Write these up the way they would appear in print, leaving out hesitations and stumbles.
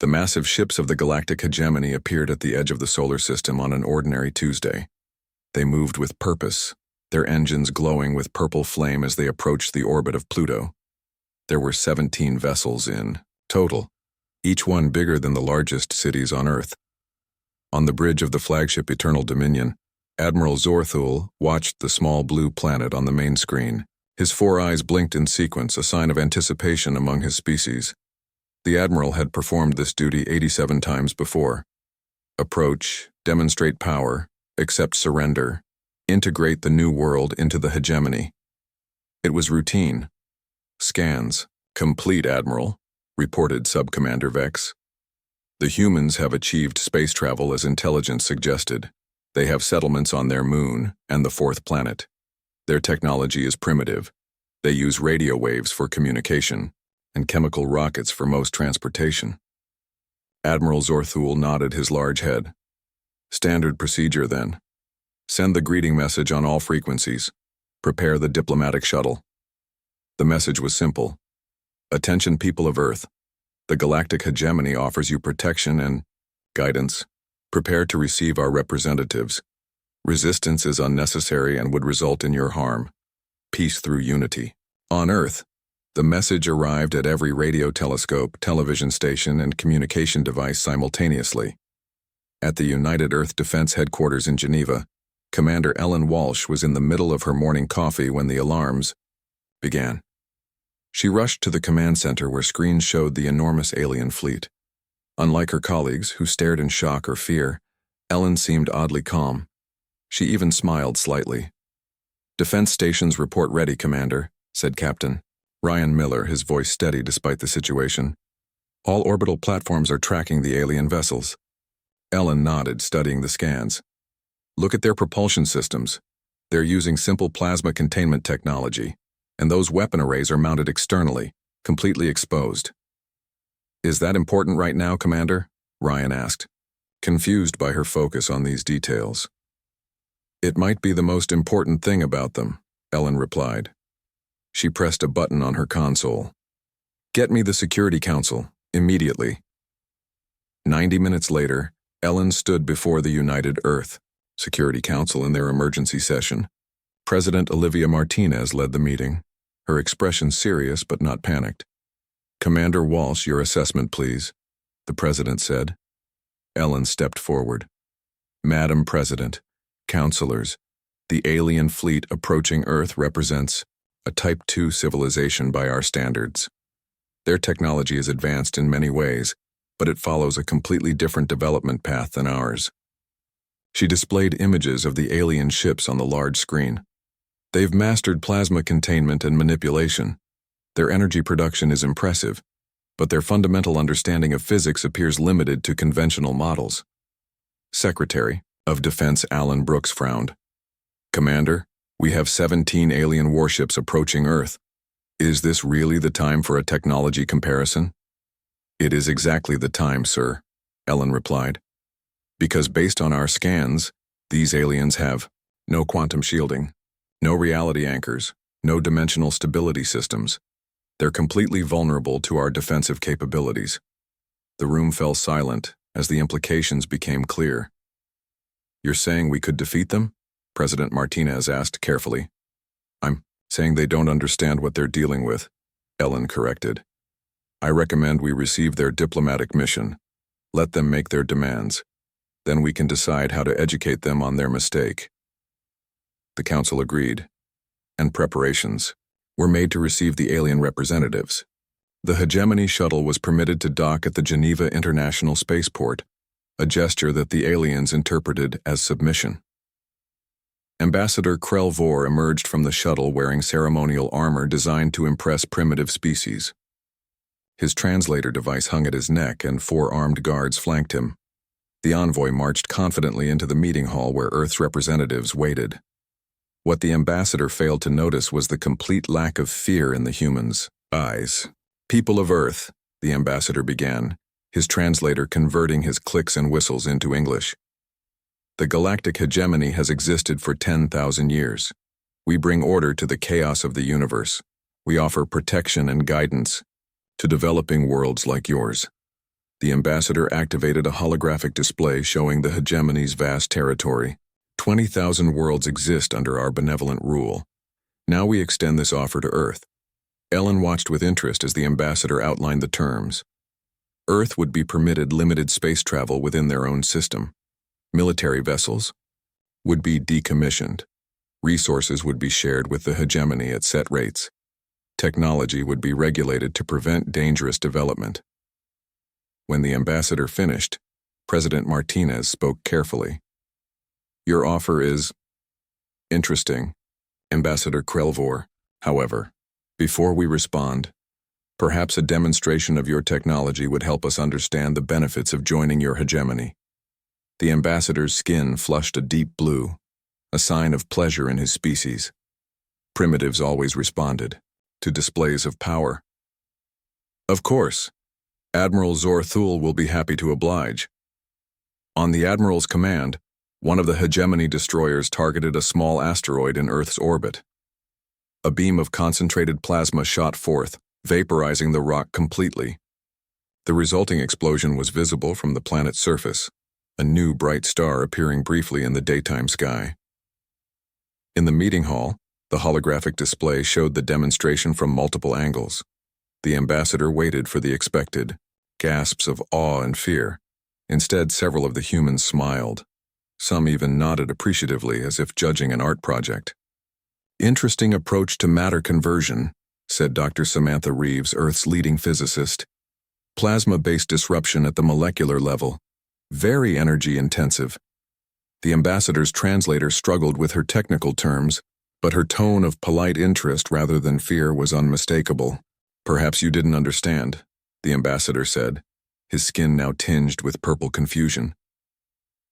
The massive ships of the Galactic hegemony appeared at the edge of the solar system on an ordinary Tuesday. They moved with purpose, their engines glowing with purple flame as they approached the orbit of Pluto. There were 17 vessels in total, each one bigger than the largest cities on Earth. On the bridge of the flagship Eternal Dominion, Admiral Zorthul watched the small blue planet on the main screen. His 4 eyes blinked in sequence, a sign of anticipation among his species. The Admiral had performed this duty 87 times before. Approach, demonstrate power, accept surrender, integrate the new world into the hegemony. It was routine. Scans, complete, Admiral, reported Subcommander Vex. The humans have achieved space travel as intelligence suggested. They have settlements on their moon and the 4th planet. Their technology is primitive. They use radio waves for communication and chemical rockets for most transportation. Admiral Zorthul nodded his large head. Standard procedure, then. Send the greeting message on all frequencies. Prepare the diplomatic shuttle. The message was simple. Attention, people of Earth. The Galactic hegemony offers you protection and guidance. Prepare to receive our representatives. Resistance is unnecessary and would result in your harm. Peace through unity. On Earth, the message arrived at every radio telescope, television station, and communication device simultaneously. At the United Earth Defense Headquarters in Geneva, Commander Ellen Walsh was in the middle of her morning coffee when the alarms began. She rushed to the command center where screens showed the enormous alien fleet. Unlike her colleagues, who stared in shock or fear, Ellen seemed oddly calm. She even smiled slightly. "Defense stations report ready, Commander," said Captain Ryan Miller, his voice steady despite the situation. "All orbital platforms are tracking the alien vessels." Ellen nodded, studying the scans. "Look at their propulsion systems. They're using simple plasma containment technology, and those weapon arrays are mounted externally, completely exposed." "Is that important right now, Commander?" Ryan asked, confused by her focus on these details. "It might be the most important thing about them," Ellen replied. She pressed a button on her console. "Get me the Security Council, immediately." 90 minutes later, Ellen stood before the United Earth Security Council in their emergency session. President Olivia Martinez led the meeting, her expression serious but not panicked. "Commander Walsh, your assessment, please," the president said. Ellen stepped forward. "Madam President, Councilors, the alien fleet approaching Earth represents a Type 2 civilization by our standards. Their technology is advanced in many ways, but it follows a completely different development path than ours." She displayed images of the alien ships on the large screen. "They've mastered plasma containment and manipulation. Their energy production is impressive, but their fundamental understanding of physics appears limited to conventional models." Secretary of Defense Alan Brooks frowned. "Commander, we have 17 alien warships approaching Earth. Is this really the time for a technology comparison?" "It is exactly the time, sir," Ellen replied. "Because based on our scans, these aliens have no quantum shielding, no reality anchors, no dimensional stability systems. They're completely vulnerable to our defensive capabilities." The room fell silent as the implications became clear. "You're saying we could defeat them?" President Martinez asked carefully. "I'm saying they don't understand what they're dealing with," Ellen corrected. "I recommend we receive their diplomatic mission. Let them make their demands. Then we can decide how to educate them on their mistake." The council agreed, and preparations were made to receive the alien representatives. The hegemony shuttle was permitted to dock at the Geneva International Spaceport, a gesture that the aliens interpreted as submission. Ambassador Krell Vor emerged from the shuttle wearing ceremonial armor designed to impress primitive species. His translator device hung at his neck, and 4 armed guards flanked him. The envoy marched confidently into the meeting hall where Earth's representatives waited. What the ambassador failed to notice was the complete lack of fear in the humans' eyes. "People of Earth," the ambassador began, his translator converting his clicks and whistles into English. "The galactic hegemony has existed for 10,000 years. We bring order to the chaos of the universe. We offer protection and guidance to developing worlds like yours. The ambassador activated a holographic display showing the hegemony's vast territory. 20,000 worlds exist under our benevolent rule. Now we extend this offer to Earth. Ellen watched with interest as the ambassador outlined the terms. Earth would be permitted limited space travel within their own system. Military vessels would be decommissioned. Resources would be shared with the hegemony at set rates. Technology would be regulated to prevent dangerous development. When the ambassador finished, President Martinez spoke carefully. Your offer is interesting, Ambassador Krelvor. However, before we respond, perhaps a demonstration of your technology would help us understand the benefits of joining your hegemony. The ambassador's skin flushed a deep blue, a sign of pleasure in his species. Primitives always responded to displays of power. Of course, Admiral Zorthul will be happy to oblige. On the Admiral's command, one of the hegemony destroyers targeted a small asteroid in Earth's orbit. A beam of concentrated plasma shot forth, vaporizing the rock completely. The resulting explosion was visible from the planet's surface, a new bright star appearing briefly in the daytime sky. In the meeting hall, the holographic display showed the demonstration from multiple angles. The ambassador waited for the expected gasps of awe and fear. Instead, several of the humans smiled. Some even nodded appreciatively as if judging an art project. Interesting approach to matter conversion, said Dr. Samantha Reeves, Earth's leading physicist. Plasma-based disruption at the molecular level. Very energy-intensive. The ambassador's translator struggled with her technical terms, but her tone of polite interest rather than fear was unmistakable. Perhaps you didn't understand, the ambassador said, his skin now tinged with purple confusion.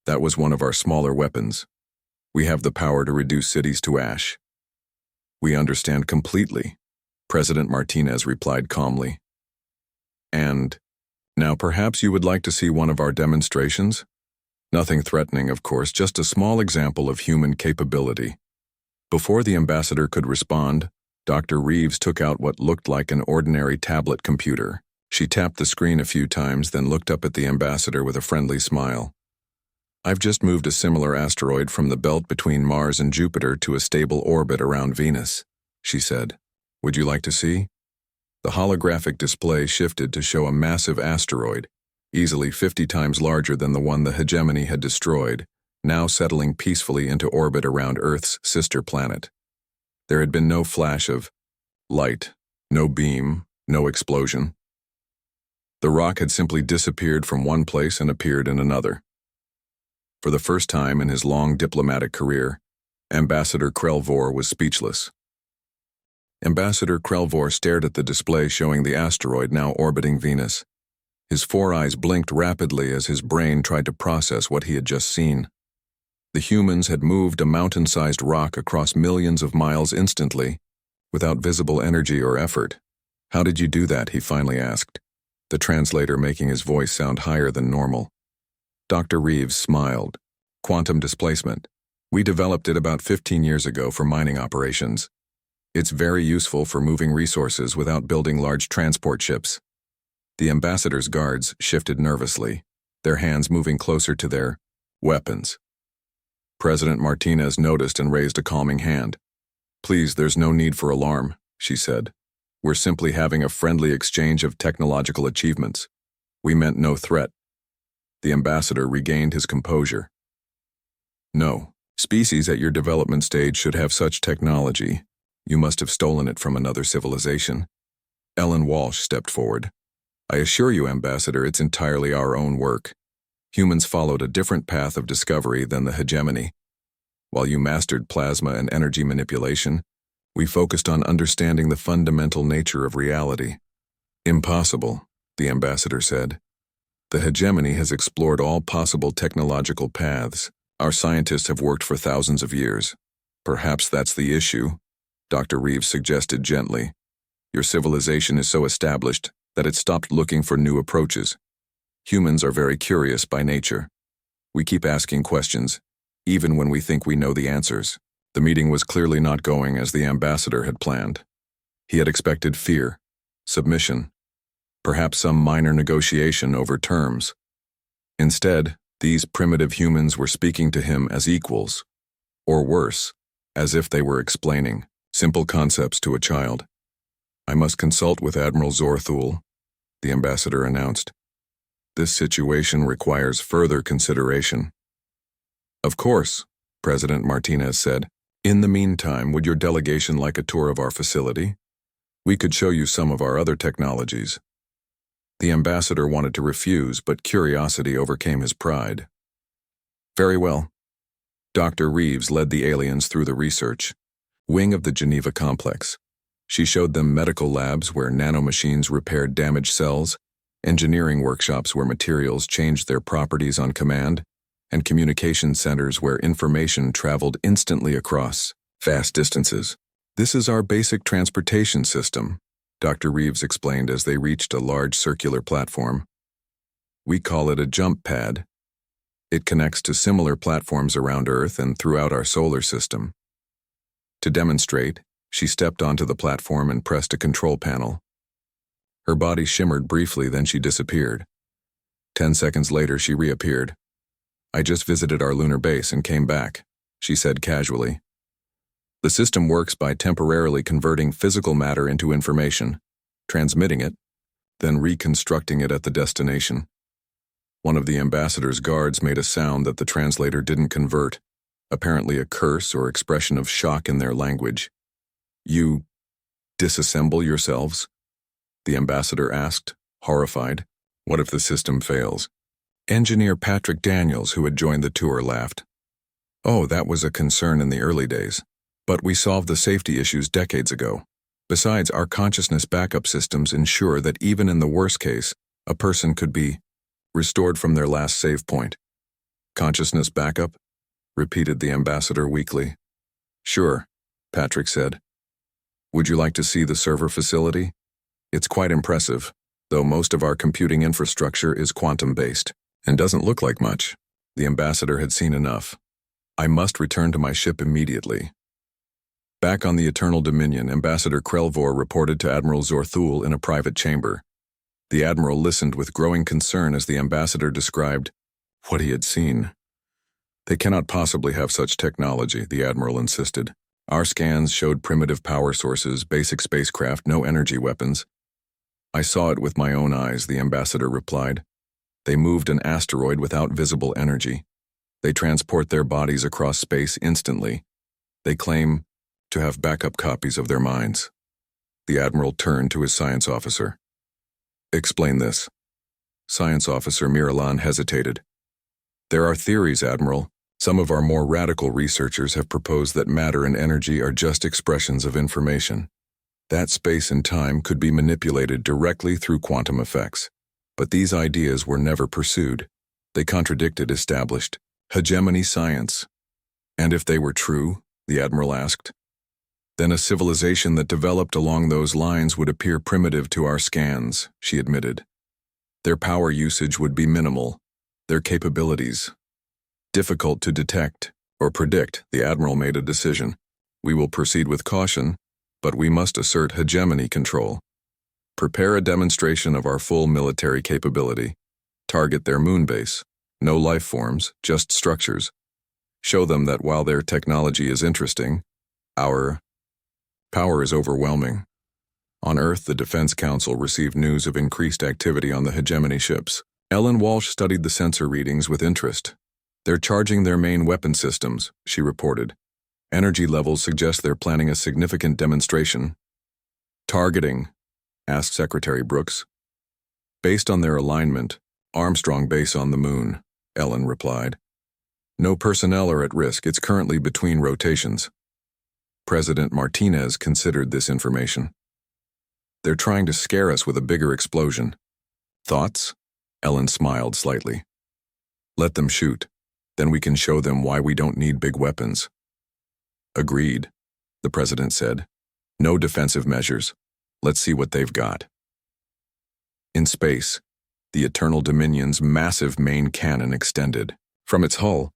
That was one of our smaller weapons. We have the power to reduce cities to ash. We understand completely, President Martinez replied calmly. And now perhaps you would like to see one of our demonstrations? Nothing threatening, of course, just a small example of human capability. Before the ambassador could respond, Dr. Reeves took out what looked like an ordinary tablet computer. She tapped the screen a few times, then looked up at the ambassador with a friendly smile. I've just moved a similar asteroid from the belt between Mars and Jupiter to a stable orbit around Venus, she said. Would you like to see? The holographic display shifted to show a massive asteroid, easily 50 times larger than the one the hegemony had destroyed, now settling peacefully into orbit around Earth's sister planet. There had been no flash of light, no beam, no explosion. The rock had simply disappeared from one place and appeared in another. For the first time in his long diplomatic career, Ambassador Krelvor was speechless. Ambassador Krelvor stared at the display showing the asteroid now orbiting Venus. His four eyes blinked rapidly as his brain tried to process what he had just seen. The humans had moved a mountain-sized rock across millions of miles instantly, without visible energy or effort. How did you do that? He finally asked, the translator making his voice sound higher than normal. Dr. Reeves smiled. Quantum displacement. We developed it about 15 years ago for mining operations. It's very useful for moving resources without building large transport ships. The ambassador's guards shifted nervously, their hands moving closer to their weapons. President Martinez noticed and raised a calming hand. Please, there's no need for alarm, she said. We're simply having a friendly exchange of technological achievements. We meant no threat. The ambassador regained his composure. No, species at your development stage should have such technology. You must have stolen it from another civilization. Ellen Walsh stepped forward. I assure you, Ambassador, it's entirely our own work. Humans followed a different path of discovery than the hegemony. While you mastered plasma and energy manipulation, we focused on understanding the fundamental nature of reality. Impossible, the ambassador said. The hegemony has explored all possible technological paths. Our scientists have worked for thousands of years. Perhaps that's the issue, Dr. Reeves suggested gently. Your civilization is so established that it stopped looking for new approaches. Humans are very curious by nature. We keep asking questions, even when we think we know the answers. The meeting was clearly not going as the ambassador had planned. He had expected fear, submission, perhaps some minor negotiation over terms. Instead, these primitive humans were speaking to him as equals, or worse, as if they were explaining simple concepts to a child. "I must consult with Admiral Zorthul," the ambassador announced. "This situation requires further consideration." "Of course," President Martinez said. "In the meantime, would your delegation like a tour of our facility? We could show you some of our other technologies." The ambassador wanted to refuse, but curiosity overcame his pride. "Very well." Dr. Reeves led the aliens through the research wing of the Geneva complex. She showed them medical labs where nanomachines repaired damaged cells, engineering workshops where materials changed their properties on command, and communication centers where information traveled instantly across vast distances. "This is our basic transportation system," Dr. Reeves explained as they reached a large circular platform. "We call it a jump pad. It connects to similar platforms around Earth and throughout our solar system." To demonstrate, she stepped onto the platform and pressed a control panel. Her body shimmered briefly, then she disappeared. 10 seconds later, she reappeared. "I just visited our lunar base and came back," she said casually. "The system works by temporarily converting physical matter into information, transmitting it, then reconstructing it at the destination." One of the ambassador's guards made a sound that the translator didn't convert, apparently a curse or expression of shock in their language. "You disassemble yourselves?" the ambassador asked, horrified. "What if the system fails?" Engineer Patrick Daniels, who had joined the tour, laughed. "Oh, that was a concern in the early days. But we solved the safety issues decades ago. Besides, our consciousness backup systems ensure that even in the worst case, a person could be restored from their last save point." "Consciousness backup?" repeated the ambassador weakly. "Sure," Patrick said. "Would you like to see the server facility? It's quite impressive, though most of our computing infrastructure is quantum-based and doesn't look like much." The ambassador had seen enough. "I must return to my ship immediately." Back on the Eternal Dominion, Ambassador Krelvor reported to Admiral Zorthul in a private chamber. The admiral listened with growing concern as the ambassador described what he had seen. "They cannot possibly have such technology," the admiral insisted. "Our scans showed primitive power sources, basic spacecraft, no energy weapons." "I saw it with my own eyes," the ambassador replied. "They moved an asteroid without visible energy. They transport their bodies across space instantly. They claim to have backup copies of their minds." The admiral turned to his science officer. "Explain this." Science officer Miralan hesitated. "There are theories, Admiral. Some of our more radical researchers have proposed that matter and energy are just expressions of information. That space and time could be manipulated directly through quantum effects. But these ideas were never pursued. They contradicted established hegemony science." "And if they were true?" the admiral asked. "Then a civilization that developed along those lines would appear primitive to our scans," she admitted. "Their power usage would be minimal. Their capabilities difficult to detect or predict." The admiral made a decision. "We will proceed with caution, but we must assert hegemony control. Prepare a demonstration of our full military capability. Target their moon base. No life forms, just structures. Show them that while their technology is interesting, our power is overwhelming." On Earth, the Defense Council received news of increased activity on the hegemony ships. Ellen Walsh studied the sensor readings with interest. "They're charging their main weapon systems," she reported. "Energy levels suggest they're planning a significant demonstration." "Targeting?" asked Secretary Brooks. "Based on their alignment, Armstrong Base on the Moon," Ellen replied. "No personnel are at risk. It's currently between rotations." President Martinez considered this information. "They're trying to scare us with a bigger explosion." "Thoughts?" Ellen smiled slightly. "Let them shoot. Then we can show them why we don't need big weapons." "Agreed," the president said. "No defensive measures. Let's see what they've got." In space, the Eternal Dominion's massive main cannon extended. From its hull,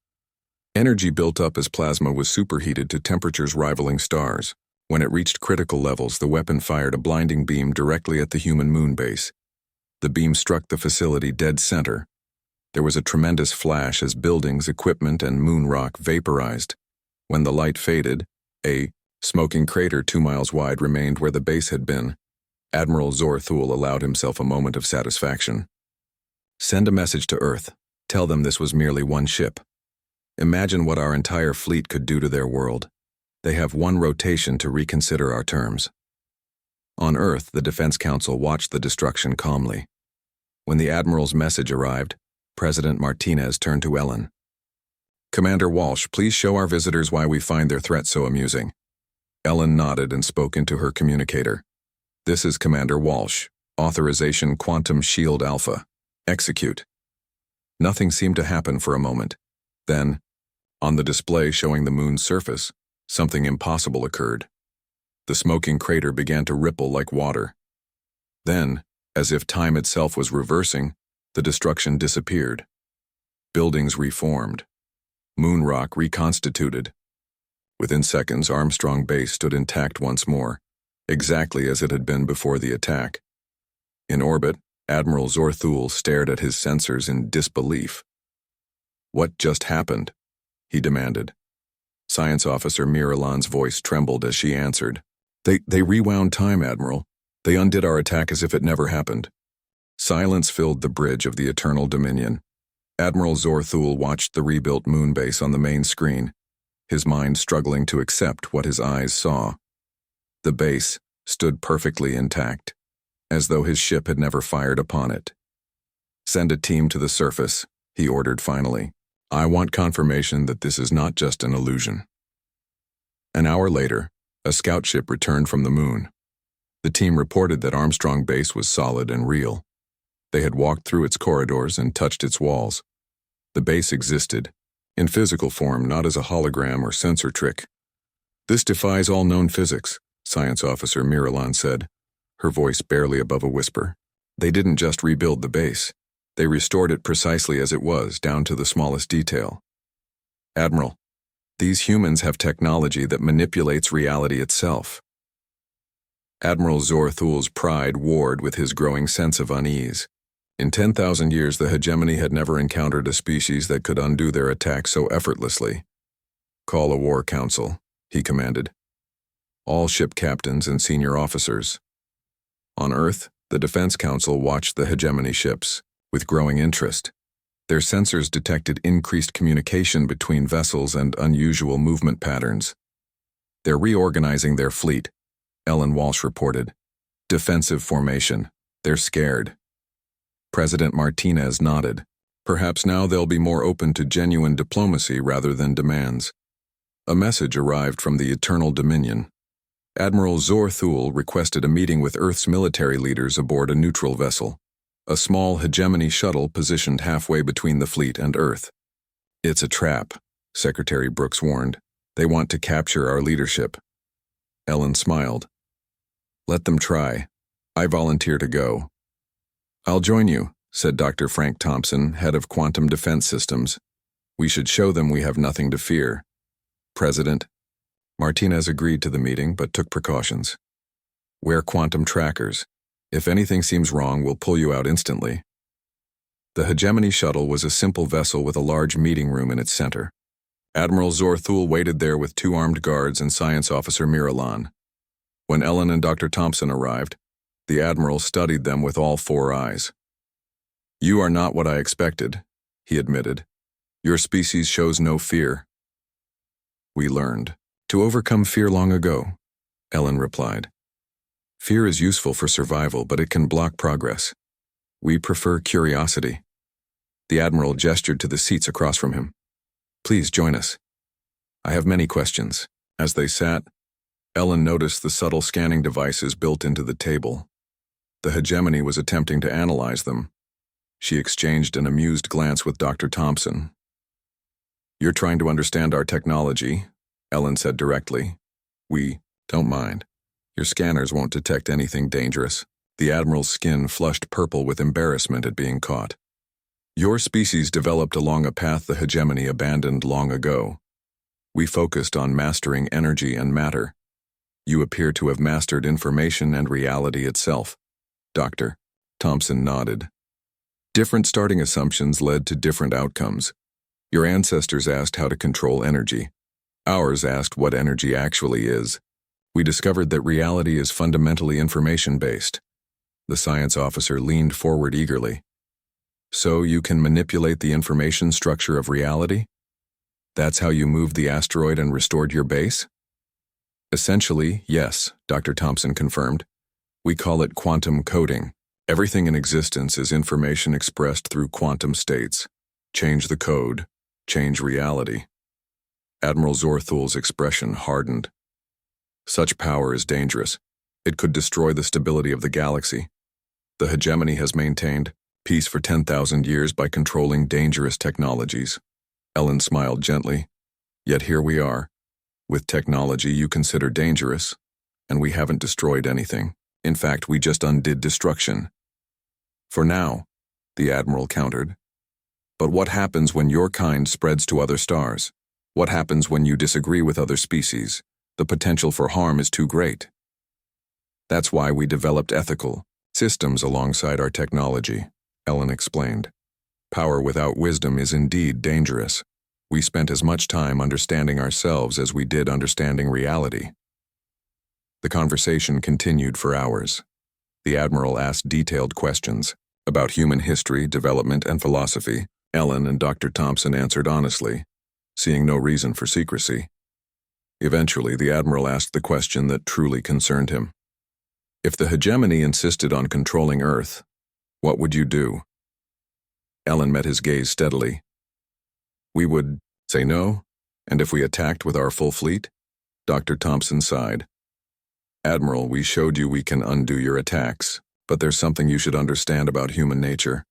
energy built up as plasma was superheated to temperatures rivaling stars. When it reached critical levels, the weapon fired a blinding beam directly at the human moon base. The beam struck the facility dead center. There was a tremendous flash as buildings, equipment, and moon rock vaporized. When the light faded, a smoking crater 2 miles wide remained where the base had been. Admiral Zorthul allowed himself a moment of satisfaction. Send a message to Earth. Tell them this was merely one ship. Imagine what our entire fleet could do to their world. They have one rotation to reconsider our terms. On Earth, the Defense Council watched the destruction calmly. When the Admiral's message arrived, President Martinez turned to Ellen. Commander Walsh, please show our visitors why we find their threat so amusing. Ellen nodded and spoke into her communicator. This is Commander Walsh. Authorization Quantum Shield Alpha. Execute. Nothing seemed to happen for a moment. Then, on the display showing the moon's surface, something impossible occurred. The smoking crater began to ripple like water. Then, as if time itself was reversing, the destruction disappeared. Buildings reformed. Moon rock reconstituted. Within seconds, Armstrong Base stood intact once more, exactly as it had been before the attack. In orbit, Admiral Zorthul stared at his sensors in disbelief. What just happened? He demanded. Science Officer Miralan's voice trembled as she answered. They rewound time, Admiral. They undid our attack as if it never happened. Silence filled the bridge of the Eternal Dominion. Admiral Zorthul watched the rebuilt moon base on the main screen, his mind struggling to accept what his eyes saw. The base stood perfectly intact, as though his ship had never fired upon it. Send a team to the surface, he ordered finally. I want confirmation that this is not just an illusion. An hour later, a scout ship returned from the moon. The team reported that Armstrong Base was solid and real. They had walked through its corridors and touched its walls. The base existed, in physical form, not as a hologram or sensor trick. This defies all known physics, Science Officer Miralan said, her voice barely above a whisper. They didn't just rebuild the base. They restored it precisely as it was, down to the smallest detail. Admiral, these humans have technology that manipulates reality itself. Admiral Zorthul's pride warred with his growing sense of unease. In 10,000 years, the hegemony had never encountered a species that could undo their attack so effortlessly. Call a war council, he commanded. All ship captains and senior officers. On Earth, the Defense Council watched the hegemony ships with growing interest. Their sensors detected increased communication between vessels and unusual movement patterns. They're reorganizing their fleet, Ellen Walsh reported. Defensive formation. They're scared. President Martinez nodded. Perhaps now they'll be more open to genuine diplomacy rather than demands. A message arrived from the Eternal Dominion. Admiral Zorthul requested a meeting with Earth's military leaders aboard a neutral vessel, a small hegemony shuttle positioned halfway between the fleet and Earth. It's a trap, Secretary Brooks warned. They want to capture our leadership. Ellen smiled. Let them try. I volunteer to go. I'll join you, said Dr. Frank Thompson, head of Quantum Defense Systems. We should show them we have nothing to fear. President. Martinez agreed to the meeting but took precautions. Wear quantum trackers. If anything seems wrong, we'll pull you out instantly. The hegemony shuttle was a simple vessel with a large meeting room in its center. Admiral Zorthul waited there with 2 armed guards and Science Officer Miralan. When Ellen and Dr. Thompson arrived, the Admiral studied them with all 4 eyes. You are not what I expected, he admitted. Your species shows no fear. We learned to overcome fear long ago, Ellen replied. Fear is useful for survival, but it can block progress. We prefer curiosity. The Admiral gestured to the seats across from him. Please join us. I have many questions. As they sat, Ellen noticed the subtle scanning devices built into the table. The hegemony was attempting to analyze them. She exchanged an amused glance with Dr. Thompson. You're trying to understand our technology, Ellen said directly. We don't mind. Your scanners won't detect anything dangerous. The Admiral's skin flushed purple with embarrassment at being caught. Your species developed along a path the hegemony abandoned long ago. We focused on mastering energy and matter. You appear to have mastered information and reality itself. Dr. Thompson nodded. Different starting assumptions led to different outcomes. Your ancestors asked how to control energy. Ours asked what energy actually is. We discovered that reality is fundamentally information-based. The science officer leaned forward eagerly. So you can manipulate the information structure of reality? That's how you moved the asteroid and restored your base? Essentially, yes, Dr. Thompson confirmed. We call it quantum coding. Everything in existence is information expressed through quantum states. Change the code, change reality. Admiral Zorthul's expression hardened. Such power is dangerous. It could destroy the stability of the galaxy. The hegemony has maintained peace for 10,000 years by controlling dangerous technologies. Ellen smiled gently. Yet here we are. With technology you consider dangerous, and we haven't destroyed anything. In fact, we just undid destruction. For now, the Admiral countered. But what happens when your kind spreads to other stars? What happens when you disagree with other species? The potential for harm is too great. That's why we developed ethical systems alongside our technology, Ellen explained. Power without wisdom is indeed dangerous. We spent as much time understanding ourselves as we did understanding reality. The conversation continued for hours. The Admiral asked detailed questions about human history, development, and philosophy. Ellen and Dr. Thompson answered honestly, seeing no reason for secrecy. Eventually, the Admiral asked the question that truly concerned him. If the hegemony insisted on controlling Earth, what would you do? Ellen met his gaze steadily. We would say no, and if we attacked with our full fleet? Dr. Thompson sighed. Admiral, we showed you we can undo your attacks, but there's something you should understand about human nature.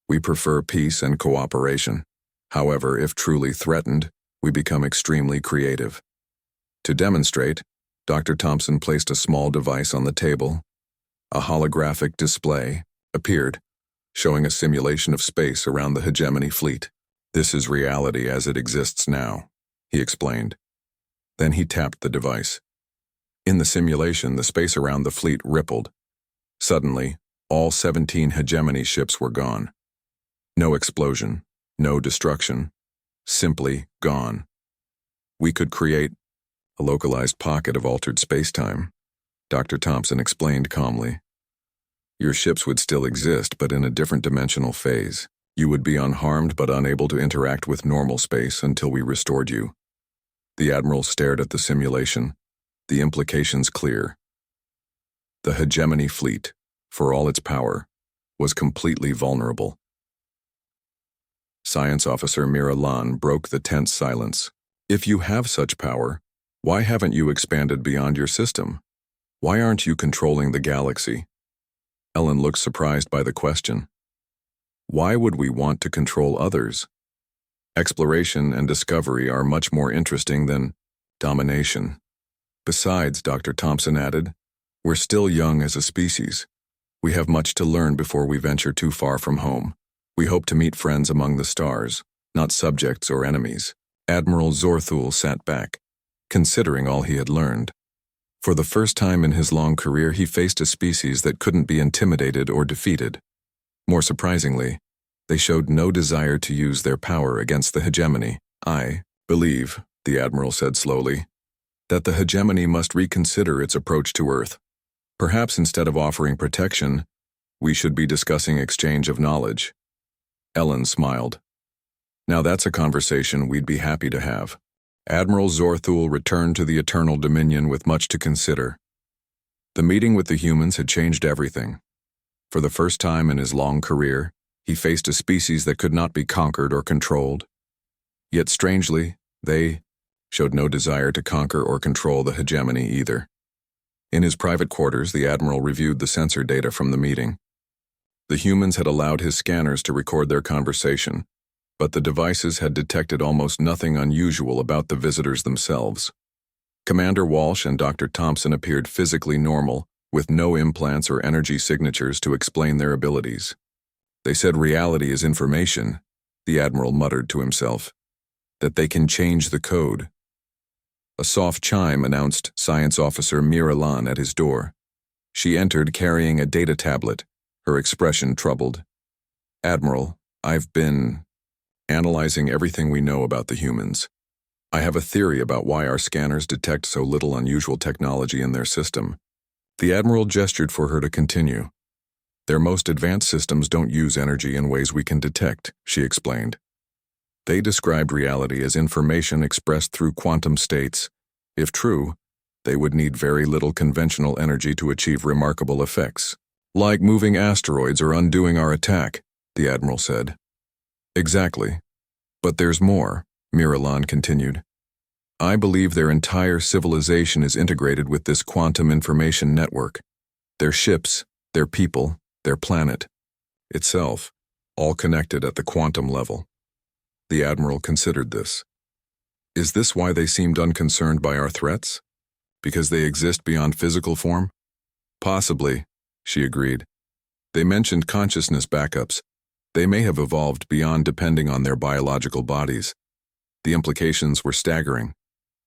We prefer peace and cooperation. However, if truly threatened, we become extremely creative. To demonstrate, Dr. Thompson placed a small device on the table. A holographic display appeared, showing a simulation of space around the hegemony fleet. This is reality as it exists now, he explained. Then he tapped the device. In the simulation, the space around the fleet rippled. Suddenly, all 17 hegemony ships were gone. No explosion, no destruction, simply gone. We could create a localized pocket of altered spacetime, Dr. Thompson explained calmly. Your ships would still exist, but in a different dimensional phase. You would be unharmed but unable to interact with normal space until we restored you. The Admiral stared at the simulation, the implications clear. The hegemony fleet, for all its power, was completely vulnerable. Science Officer Mira Lan broke the tense silence. If you have such power, why haven't you expanded beyond your system? Why aren't you controlling the galaxy? Ellen looked surprised by the question. Why would we want to control others? Exploration and discovery are much more interesting than domination. Besides, Dr. Thompson added, we're still young as a species. We have much to learn before we venture too far from home. We hope to meet friends among the stars, not subjects or enemies. Admiral Zorthul sat back, considering all he had learned. For the first time in his long career, he faced a species that couldn't be intimidated or defeated. More surprisingly, they showed no desire to use their power against the hegemony. I believe, the Admiral said slowly, that the hegemony must reconsider its approach to Earth. Perhaps instead of offering protection, we should be discussing exchange of knowledge. Ellen smiled. Now that's a conversation we'd be happy to have. Admiral Zorthul returned to the Eternal Dominion with much to consider. The meeting with the humans had changed everything. For the first time in his long career, he faced a species that could not be conquered or controlled. Yet strangely, they showed no desire to conquer or control the hegemony either. In his private quarters, the Admiral reviewed the sensor data from the meeting. The humans had allowed his scanners to record their conversation, but the devices had detected almost nothing unusual about the visitors themselves. Commander Walsh and Dr. Thompson appeared physically normal, with no implants or energy signatures to explain their abilities. They said reality is information, the Admiral muttered to himself, that they can change the code. A soft chime announced Science Officer Mira Lan at his door. She entered carrying a data tablet, her expression troubled. "Admiral, I've been analyzing everything we know about the humans. I have a theory about why our scanners detect so little unusual technology in their system." The Admiral gestured for her to continue. "Their most advanced systems don't use energy in ways we can detect," she explained. They described reality as information expressed through quantum states. If true, they would need very little conventional energy to achieve remarkable effects. "Like moving asteroids or undoing our attack," the Admiral said. "Exactly. But there's more," Miralan continued. "I believe their entire civilization is integrated with this quantum information network. Their ships, their people, their planet itself, all connected at the quantum level." The Admiral considered this. "Is this why they seemed unconcerned by our threats? Because they exist beyond physical form?" "Possibly," she agreed. "They mentioned consciousness backups. They may have evolved beyond depending on their biological bodies." The implications were staggering.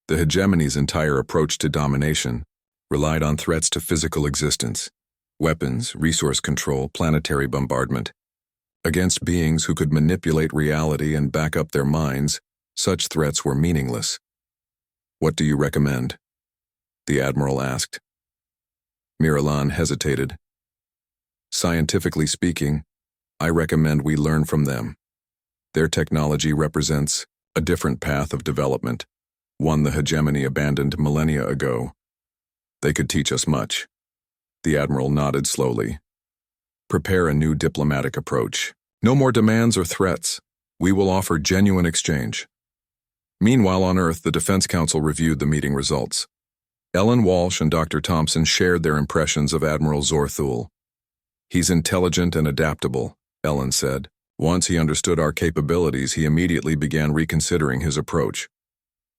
The hegemony's entire approach to domination relied on threats to physical existence: weapons, resource control, planetary bombardment. Against beings who could manipulate reality and back up their minds, such threats were meaningless. "What do you recommend?" the Admiral asked. Miralan hesitated. "Scientifically speaking, I recommend we learn from them. Their technology represents a different path of development, one the hegemony abandoned millennia ago. They could teach us much." The Admiral nodded slowly. "Prepare a new diplomatic approach. No more demands or threats. We will offer genuine exchange." Meanwhile, on Earth, the Defense Council reviewed the meeting results. Ellen Walsh and Dr. Thompson shared their impressions of Admiral Zorthul. "He's intelligent and adaptable," Ellen said. "Once he understood our capabilities, he immediately began reconsidering his approach."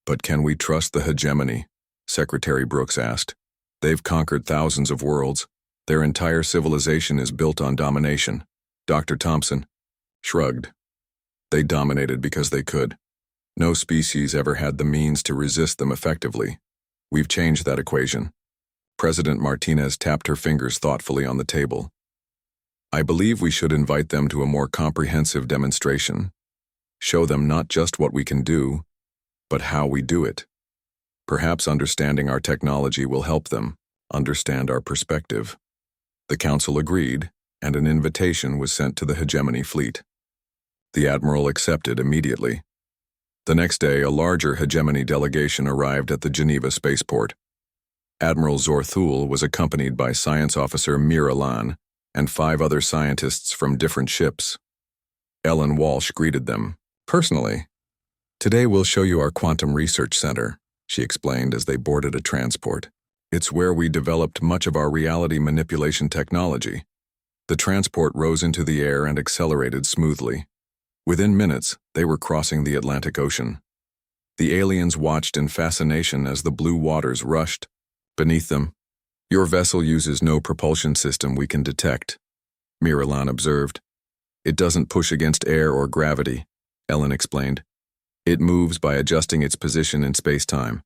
"But can we trust the hegemony?" Secretary Brooks asked. "They've conquered thousands of worlds. Their entire civilization is built on domination." Dr. Thompson shrugged. "They dominated because they could. No species ever had the means to resist them effectively. We've changed that equation." President Martinez tapped her fingers thoughtfully on the table. "I believe we should invite them to a more comprehensive demonstration. Show them not just what we can do, but how we do it. Perhaps understanding our technology will help them understand our perspective." The Council agreed, and an invitation was sent to the hegemony fleet. The Admiral accepted immediately. The next day, a larger hegemony delegation arrived at the Geneva spaceport. Admiral Zorthul was accompanied by Science Officer Miralan and 5 other scientists from different ships. Ellen Walsh greeted them. "Personally, today we'll show you our Quantum Research Center," she explained as they boarded a transport. "It's where we developed much of our reality manipulation technology." The transport rose into the air and accelerated smoothly. Within minutes, they were crossing the Atlantic Ocean. The aliens watched in fascination as the blue waters rushed beneath them. "Your vessel uses no propulsion system we can detect," Miralan observed. "It doesn't push against air or gravity," Ellen explained. "It moves by adjusting its position in space-time.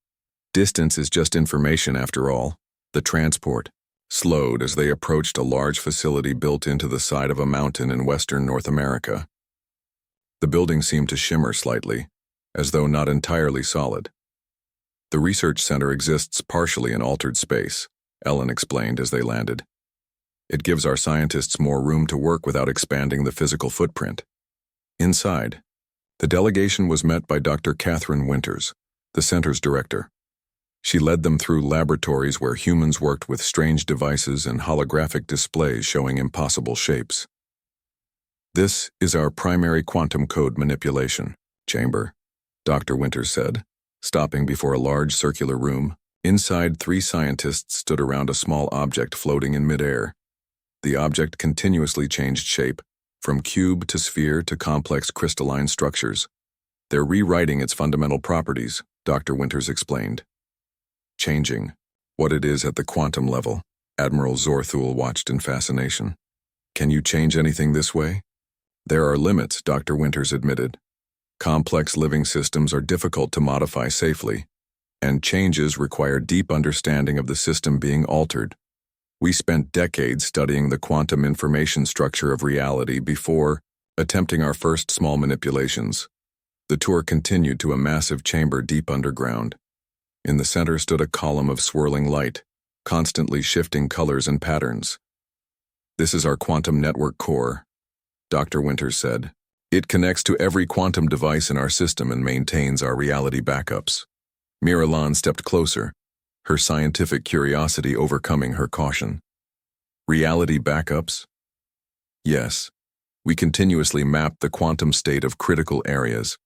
Distance is just information after all." The transport slowed as they approached a large facility built into the side of a mountain in western North America. The building seemed to shimmer slightly, as though not entirely solid. "The research center exists partially in altered space," Ellen explained as they landed. "It gives our scientists more room to work without expanding the physical footprint." Inside, the delegation was met by Dr. Catherine Winters, the center's director. She led them through laboratories where humans worked with strange devices and holographic displays showing impossible shapes. "This is our primary quantum code manipulation chamber," Dr. Winters said, stopping before a large circular room. Inside, 3 scientists stood around a small object floating in midair. The object continuously changed shape, from cube to sphere to complex crystalline structures. "They're rewriting its fundamental properties," Dr. Winters explained. "Changing what it is at the quantum level." Admiral Zorthul watched in fascination. "Can you change anything this way?" "There are limits," Dr. Winters admitted. "Complex living systems are difficult to modify safely, and changes require deep understanding of the system being altered." We spent decades studying the quantum information structure of reality before attempting our first small manipulations. The tour continued to a massive chamber deep underground. In the center stood a column of swirling light, constantly shifting colors and patterns. "This is our quantum network core," Dr. Winters said. "It connects to every quantum device in our system and maintains our reality backups." Miralan stepped closer, her scientific curiosity overcoming her caution. "Reality backups?" "Yes. We continuously map the quantum state of critical areas.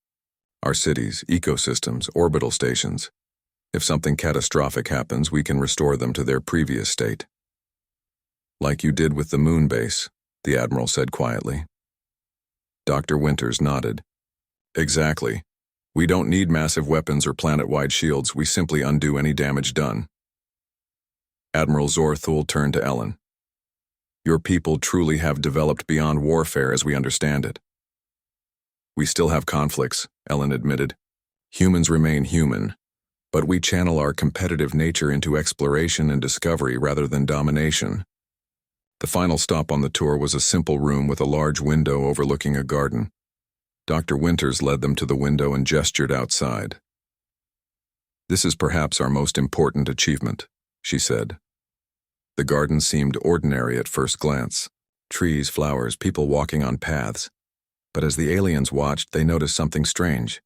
Our cities, ecosystems, orbital stations. If something catastrophic happens, we can restore them to their previous state." "Like you did with the moon base," the Admiral said quietly. Dr. Winters nodded. "Exactly. We don't need massive weapons or planet-wide shields, we simply undo any damage done." Admiral Zorthul turned to Ellen. "Your people truly have developed beyond warfare as we understand it." "We still have conflicts," Ellen admitted. "Humans remain human, but we channel our competitive nature into exploration and discovery rather than domination." The final stop on the tour was a simple room with a large window overlooking a garden. Dr. Winters led them to the window and gestured outside. "This is perhaps our most important achievement," she said. The garden seemed ordinary at first glance. Trees, flowers, people walking on paths. But as the aliens watched, they noticed something strange.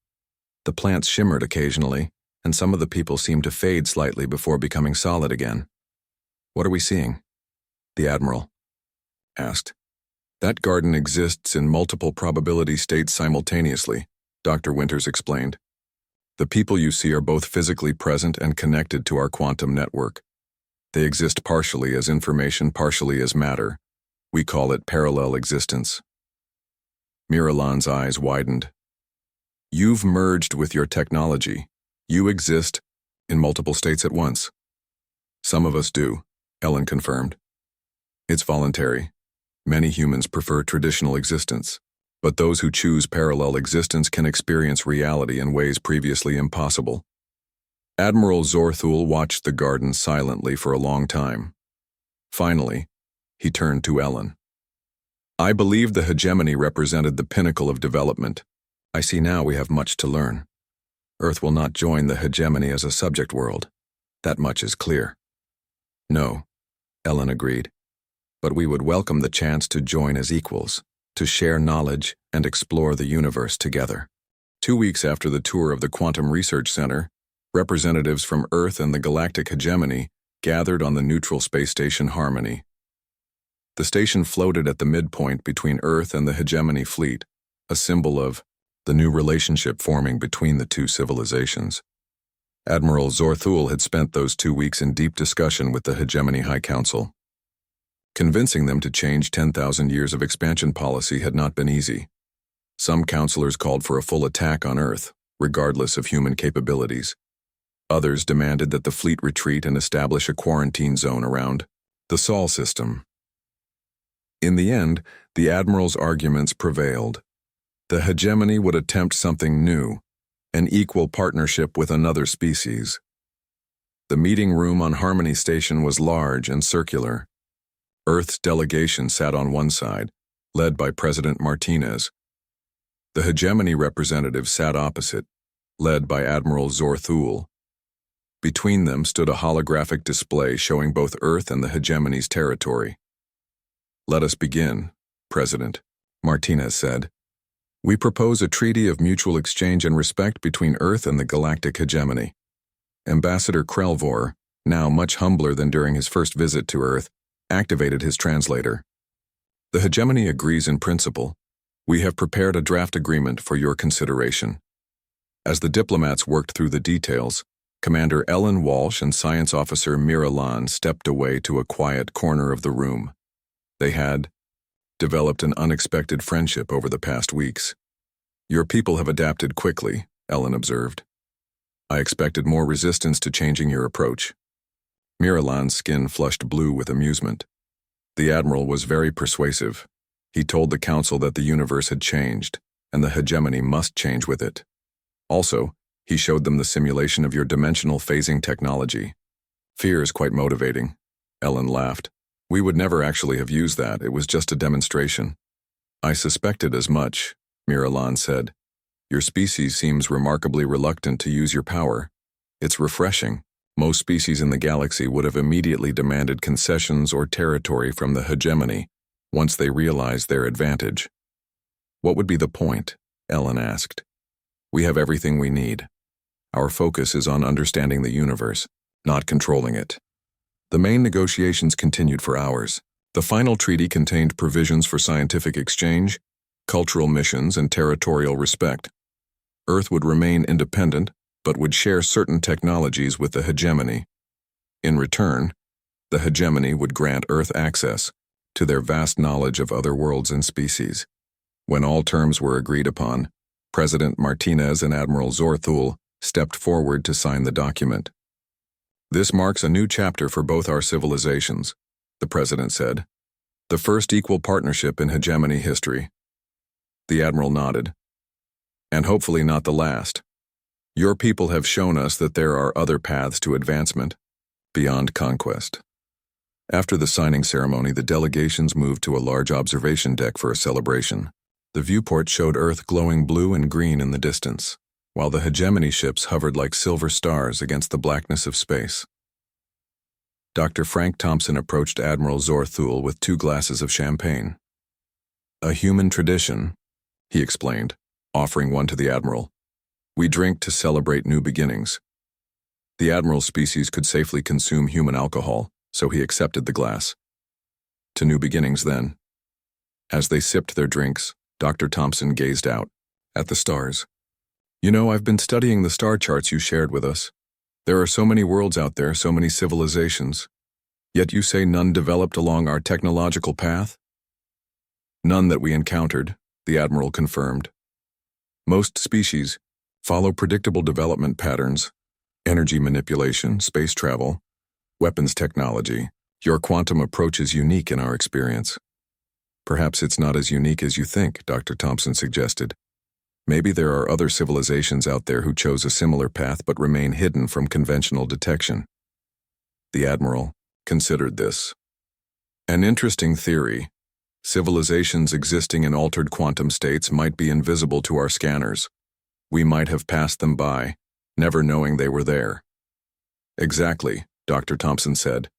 The plants shimmered occasionally, and some of the people seemed to fade slightly before becoming solid again. "What are we seeing?" the Admiral asked. "That garden exists in multiple probability states simultaneously," Dr. Winters explained. "The people you see are both physically present and connected to our quantum network. They exist partially as information, partially as matter. We call it parallel existence." Miralan's eyes widened. "You've merged with your technology. You exist in multiple states at once." "Some of us do," Ellen confirmed. "It's voluntary. Many humans prefer traditional existence, but those who choose parallel existence can experience reality in ways previously impossible." Admiral Zorthul watched the garden silently for a long time. Finally, he turned to Ellen. "I believe the hegemony represented the pinnacle of development. I see now we have much to learn. Earth will not join the hegemony as a subject world. That much is clear." "No," Ellen agreed. "But we would welcome the chance to join as equals, to share knowledge and explore the universe together." 2 weeks after the tour of the Quantum Research Center, representatives from Earth and the Galactic hegemony gathered on the neutral space station Harmony. The station floated at the midpoint between Earth and the hegemony fleet, a symbol of the new relationship forming between the two civilizations. Admiral Zorthul had spent those 2 weeks in deep discussion with the Hegemony High Council. Convincing them to change 10,000 years of expansion policy had not been easy. Some counselors called for a full attack on Earth, regardless of human capabilities. Others demanded that the fleet retreat and establish a quarantine zone around the Sol system. In the end, the Admiral's arguments prevailed. The hegemony would attempt something new, an equal partnership with another species. The meeting room on Harmony Station was large and circular. Earth's delegation sat on one side, led by President Martinez. The hegemony representatives sat opposite, led by Admiral Zorthul. Between them stood a holographic display showing both Earth and the hegemony's territory. "Let us begin," President Martinez said. "We propose a treaty of mutual exchange and respect between Earth and the Galactic hegemony." Ambassador Krelvor, now much humbler than during his first visit to Earth, activated his translator. "The hegemony agrees in principle. We have prepared a draft agreement for your consideration." As the diplomats worked through the details, Commander Ellen Walsh and Science Officer Miralan stepped away to a quiet corner of the room. They had developed an unexpected friendship over the past weeks. "Your people have adapted quickly," Ellen observed. "I expected more resistance to changing your approach." Miralan's skin flushed blue with amusement. The Admiral was very persuasive. He told the Council that the universe had changed, and the hegemony must change with it. Also, he showed them the simulation of your dimensional phasing technology. "Fear is quite motivating," Ellen laughed. We would never actually have used that, it was just a demonstration. I suspected as much, Miralan said. Your species seems remarkably reluctant to use your power. It's refreshing. Most species in the galaxy would have immediately demanded concessions or territory from the hegemony once they realized their advantage. What would be the point? Ellen asked. We have everything we need. Our focus is on understanding the universe, not controlling it. The main negotiations continued for hours. The final treaty contained provisions for scientific exchange, cultural missions, and territorial respect. Earth would remain independent, but would share certain technologies with the hegemony. In return, the hegemony would grant Earth access to their vast knowledge of other worlds and species. When all terms were agreed upon, President Martinez and Admiral Zorthul stepped forward to sign the document. This marks a new chapter for both our civilizations, the President said. The first equal partnership in hegemony history. The Admiral nodded. And hopefully not the last. Your people have shown us that there are other paths to advancement, beyond conquest. After the signing ceremony, the delegations moved to a large observation deck for a celebration. The viewport showed Earth glowing blue and green in the distance, while the hegemony ships hovered like silver stars against the blackness of space. Dr. Frank Thompson approached Admiral Zorthul with 2 glasses of champagne. A human tradition, he explained, offering one to the Admiral. We drink to celebrate new beginnings. The Admiral's species could safely consume human alcohol, so he accepted the glass. To new beginnings, then. As they sipped their drinks, Dr. Thompson gazed out at the stars. You know, I've been studying the star charts you shared with us. There are so many worlds out there, so many civilizations. Yet you say none developed along our technological path? None that we encountered, the Admiral confirmed. Most species follow predictable development patterns: energy manipulation, space travel, weapons technology. Your quantum approach is unique in our experience. Perhaps it's not as unique as you think, Dr. Thompson suggested. Maybe there are other civilizations out there who chose a similar path but remain hidden from conventional detection. The Admiral considered this. An interesting theory. Civilizations existing in altered quantum states might be invisible to our scanners. We might have passed them by, never knowing they were there. Exactly, Dr. Thompson said.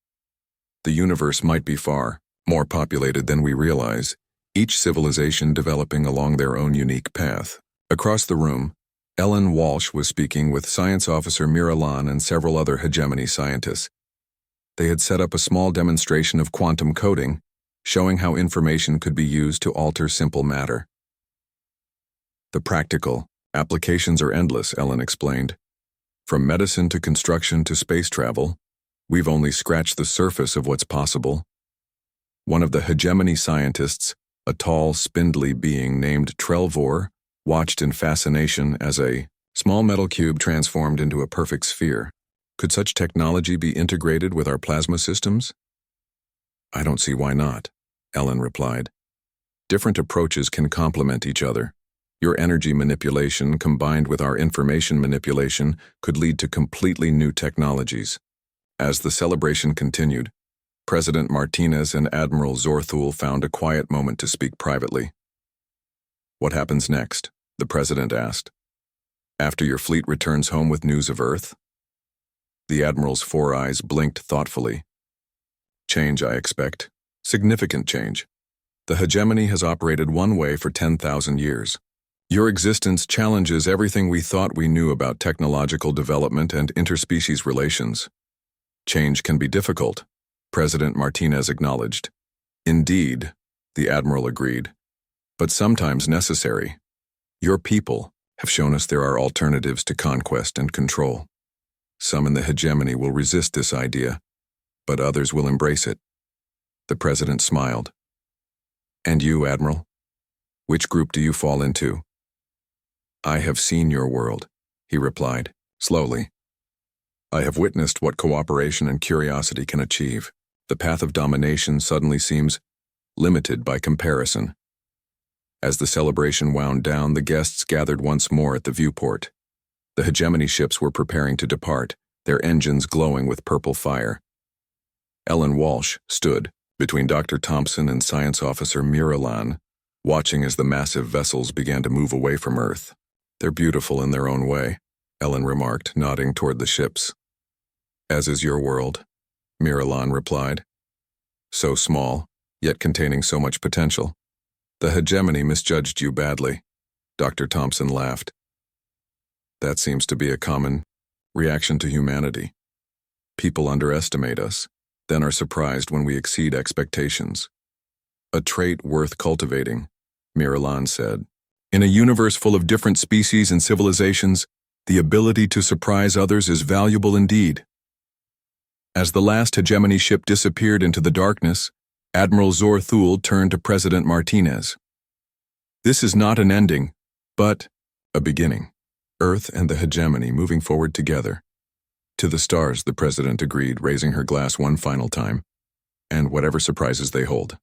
The universe might be far more populated than we realize, each civilization developing along their own unique path. Across the room, Ellen Walsh was speaking with Science Officer Miralan and several other hegemony scientists. They had set up a small demonstration of quantum coding, showing how information could be used to alter simple matter. The practical applications are endless, Ellen explained. From medicine to construction to space travel, we've only scratched the surface of what's possible. One of the hegemony scientists, a tall, spindly being named Trelvor, watched in fascination as a small metal cube transformed into a perfect sphere. Could such technology be integrated with our plasma systems? I don't see why not, Ellen replied. Different approaches can complement each other. Your energy manipulation combined with our information manipulation could lead to completely new technologies. As the celebration continued, President Martinez and Admiral Zorthul found a quiet moment to speak privately. What happens next? The President asked. After your fleet returns home with news of Earth? The Admiral's 4 eyes blinked thoughtfully. Change, I expect. Significant change. The hegemony has operated one way for 10,000 years. Your existence challenges everything we thought we knew about technological development and interspecies relations. Change can be difficult, President Martinez acknowledged. Indeed, the Admiral agreed, but sometimes necessary. Your people have shown us there are alternatives to conquest and control. Some in the hegemony will resist this idea, but others will embrace it. The President smiled. And you, Admiral? Which group do you fall into? I have seen your world, he replied, slowly. I have witnessed what cooperation and curiosity can achieve. The path of domination suddenly seems limited by comparison. As the celebration wound down, the guests gathered once more at the viewport. The hegemony ships were preparing to depart, their engines glowing with purple fire. Ellen Walsh stood, between Dr. Thompson and Science Officer Miralan, watching as the massive vessels began to move away from Earth. "They're beautiful in their own way," Ellen remarked, nodding toward the ships. "As is your world," Miralan replied. "So small, yet containing so much potential. The hegemony misjudged you badly," Dr. Thompson laughed. "That seems to be a common reaction to humanity. People underestimate us, then are surprised when we exceed expectations. A trait worth cultivating," Miralan said. "In a universe full of different species and civilizations, the ability to surprise others is valuable indeed." As the last hegemony ship disappeared into the darkness, Admiral Zor Thul turned to President Martinez. "This is not an ending, but a beginning. Earth and the hegemony moving forward together." "To the stars," the president agreed, raising her glass one final time. "And whatever surprises they hold."